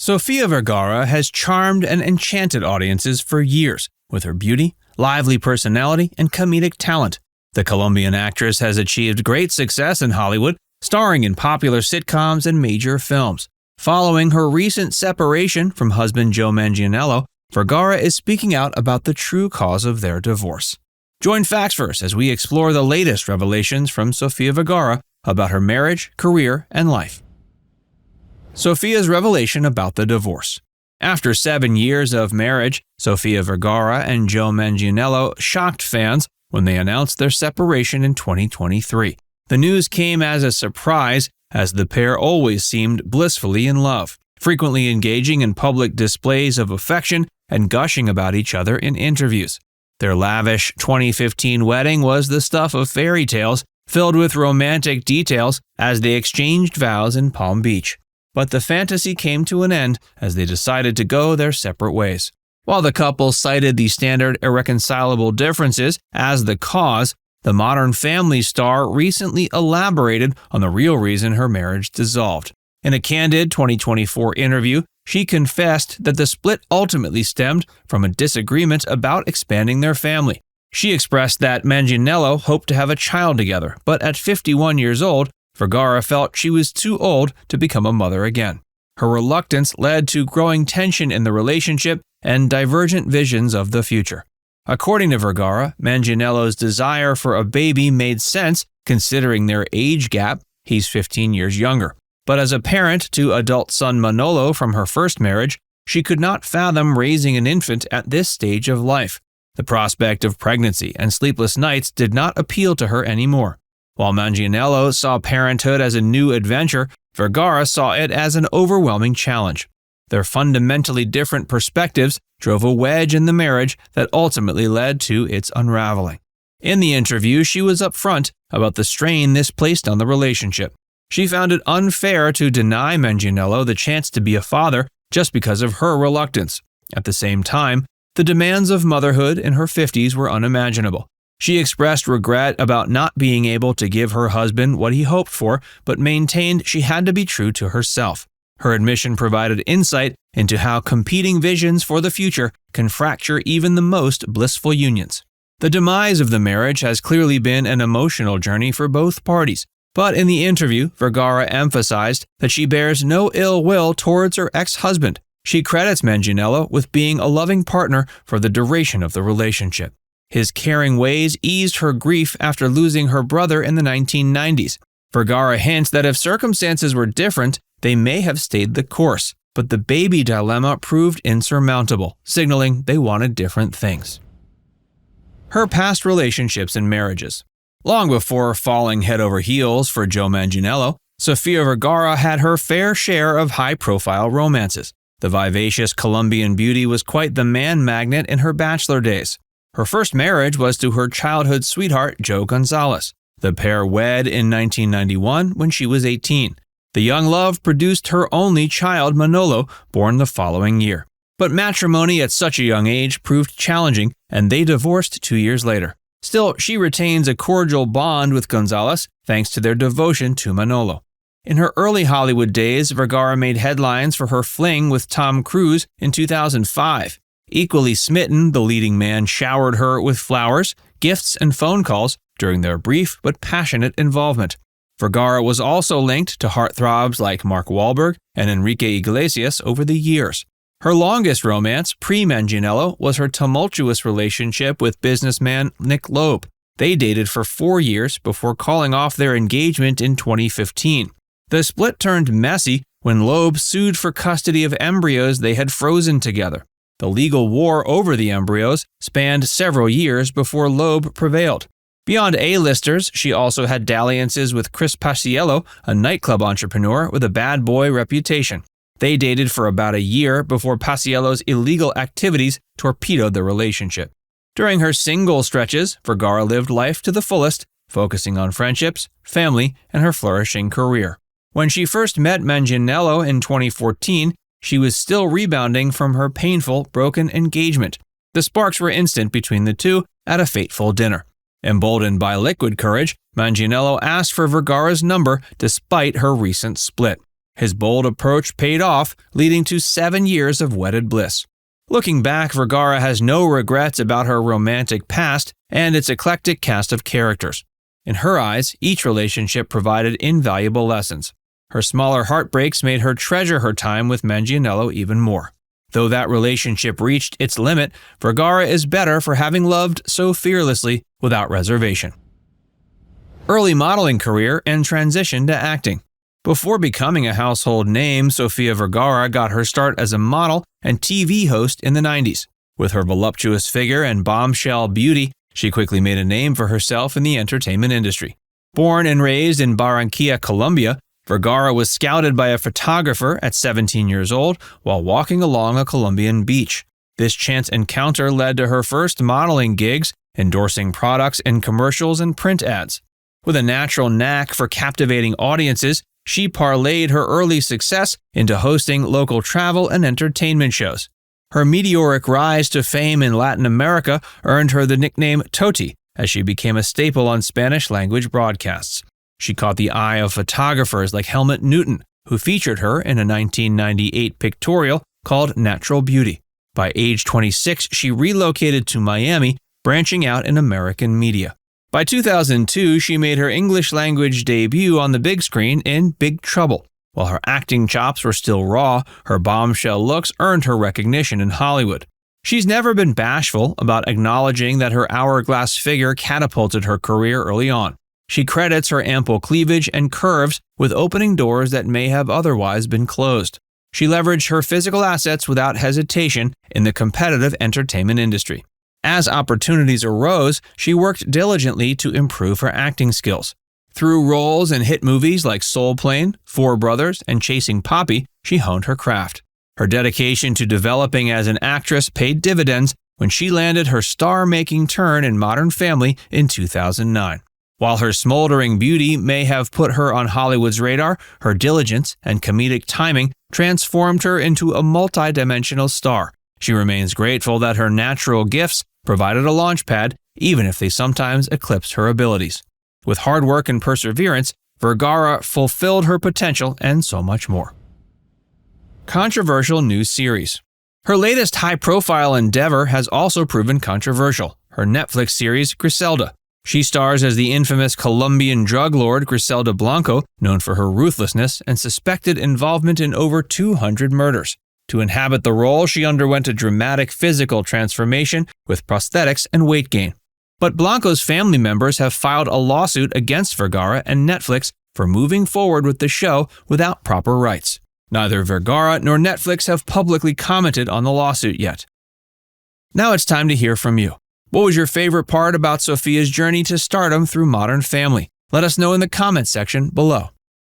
Sofia Vergara has charmed and enchanted audiences for years with her beauty, lively personality, and comedic talent. The Colombian actress has achieved great success in Hollywood, starring in popular sitcoms and major films. Following her recent separation from husband Joe Manganiello, Vergara is speaking out about the true cause of their divorce. Join FactsVerse as we explore the latest revelations from Sofia Vergara about her marriage, career, and life. Sofia's revelation about the divorce. After 7 years of marriage, Sofia Vergara and Joe Manganiello shocked fans when they announced their separation in 2023. The news came as a surprise, as the pair always seemed blissfully in love, frequently engaging in public displays of affection and gushing about each other in interviews. Their lavish 2015 wedding was the stuff of fairy tales, filled with romantic details as they exchanged vows in Palm Beach. But the fantasy came to an end as they decided to go their separate ways. While the couple cited the standard irreconcilable differences as the cause, the Modern Family star recently elaborated on the real reason her marriage dissolved. In a candid 2024 interview, she confessed that the split ultimately stemmed from a disagreement about expanding their family. She expressed that Manganiello hoped to have a child together, but at 51 years old, Vergara felt she was too old to become a mother again. Her reluctance led to growing tension in the relationship and divergent visions of the future. According to Vergara, Manganiello's desire for a baby made sense considering their age gap. He's 15 years younger. But as a parent to adult son Manolo from her first marriage, she could not fathom raising an infant at this stage of life. The prospect of pregnancy and sleepless nights did not appeal to her anymore. While Manganiello saw parenthood as a new adventure, Vergara saw it as an overwhelming challenge. Their fundamentally different perspectives drove a wedge in the marriage that ultimately led to its unraveling. In the interview, she was upfront about the strain this placed on the relationship. She found it unfair to deny Manganiello the chance to be a father just because of her reluctance. At the same time, the demands of motherhood in her 50s were unimaginable. She expressed regret about not being able to give her husband what he hoped for, but maintained she had to be true to herself. Her admission provided insight into how competing visions for the future can fracture even the most blissful unions. The demise of the marriage has clearly been an emotional journey for both parties, but in the interview, Vergara emphasized that she bears no ill will towards her ex-husband. She credits Manganiello with being a loving partner for the duration of the relationship. His caring ways eased her grief after losing her brother in the 1990s. Vergara hints that if circumstances were different, they may have stayed the course, but the baby dilemma proved insurmountable, signaling they wanted different things. Her past relationships and marriages. Long before falling head over heels for Joe Manganiello, Sofia Vergara had her fair share of high-profile romances. The vivacious Colombian beauty was quite the man magnet in her bachelor days. Her first marriage was to her childhood sweetheart, Joe Gonzalez. The pair wed in 1991 when she was 18. The young love produced her only child, Manolo, born the following year. But matrimony at such a young age proved challenging, and they divorced 2 years later. Still, she retains a cordial bond with Gonzalez thanks to their devotion to Manolo. In her early Hollywood days, Vergara made headlines for her fling with Tom Cruise in 2005. Equally smitten, the leading man showered her with flowers, gifts, and phone calls during their brief but passionate involvement. Vergara was also linked to heartthrobs like Mark Wahlberg and Enrique Iglesias over the years. Her longest romance, pre-Manganiello, was her tumultuous relationship with businessman Nick Loeb. They dated for 4 years before calling off their engagement in 2015. The split turned messy when Loeb sued for custody of embryos they had frozen together. The legal war over the embryos spanned several years before Loeb prevailed. Beyond A-listers, she also had dalliances with Chris Paciello, a nightclub entrepreneur with a bad boy reputation. They dated for about a year before Paciello's illegal activities torpedoed the relationship. During her single stretches, Vergara lived life to the fullest, focusing on friendships, family, and her flourishing career. When she first met Manganiello in 2014, she was still rebounding from her painful, broken engagement. The sparks were instant between the two at a fateful dinner. Emboldened by liquid courage, Manganiello asked for Vergara's number despite her recent split. His bold approach paid off, leading to 7 years of wedded bliss. Looking back, Vergara has no regrets about her romantic past and its eclectic cast of characters. In her eyes, each relationship provided invaluable lessons. Her smaller heartbreaks made her treasure her time with Manganiello even more. Though that relationship reached its limit, Vergara is better for having loved so fearlessly without reservation. Early modeling career and transition to acting. Before becoming a household name, Sofia Vergara got her start as a model and TV host in the 90s. With her voluptuous figure and bombshell beauty, she quickly made a name for herself in the entertainment industry. Born and raised in Barranquilla, Colombia, Vergara was scouted by a photographer at 17 years old while walking along a Colombian beach. This chance encounter led to her first modeling gigs, endorsing products in commercials and print ads. With a natural knack for captivating audiences, she parlayed her early success into hosting local travel and entertainment shows. Her meteoric rise to fame in Latin America earned her the nickname Toti, as she became a staple on Spanish-language broadcasts. She caught the eye of photographers like Helmut Newton, who featured her in a 1998 pictorial called Natural Beauty. By age 26, she relocated to Miami, branching out in American media. By 2002, she made her English-language debut on the big screen in Big Trouble. While her acting chops were still raw, her bombshell looks earned her recognition in Hollywood. She's never been bashful about acknowledging that her hourglass figure catapulted her career early on. She credits her ample cleavage and curves with opening doors that may have otherwise been closed. She leveraged her physical assets without hesitation in the competitive entertainment industry. As opportunities arose, she worked diligently to improve her acting skills. Through roles in hit movies like Soul Plane, Four Brothers, and Chasing Poppy, she honed her craft. Her dedication to developing as an actress paid dividends when she landed her star-making turn in Modern Family in 2009. While her smoldering beauty may have put her on Hollywood's radar, her diligence and comedic timing transformed her into a multi-dimensional star. She remains grateful that her natural gifts provided a launchpad, even if they sometimes eclipsed her abilities. With hard work and perseverance, Vergara fulfilled her potential and so much more. Controversial new series. Her latest high-profile endeavor has also proven controversial, her Netflix series Griselda. She stars as the infamous Colombian drug lord Griselda Blanco, known for her ruthlessness and suspected involvement in over 200 murders. To inhabit the role, she underwent a dramatic physical transformation with prosthetics and weight gain. But Blanco's family members have filed a lawsuit against Vergara and Netflix for moving forward with the show without proper rights. Neither Vergara nor Netflix have publicly commented on the lawsuit yet. Now it's time to hear from you. What was your favorite part about Sofia's journey to stardom through Modern Family? Let us know in the comments section below.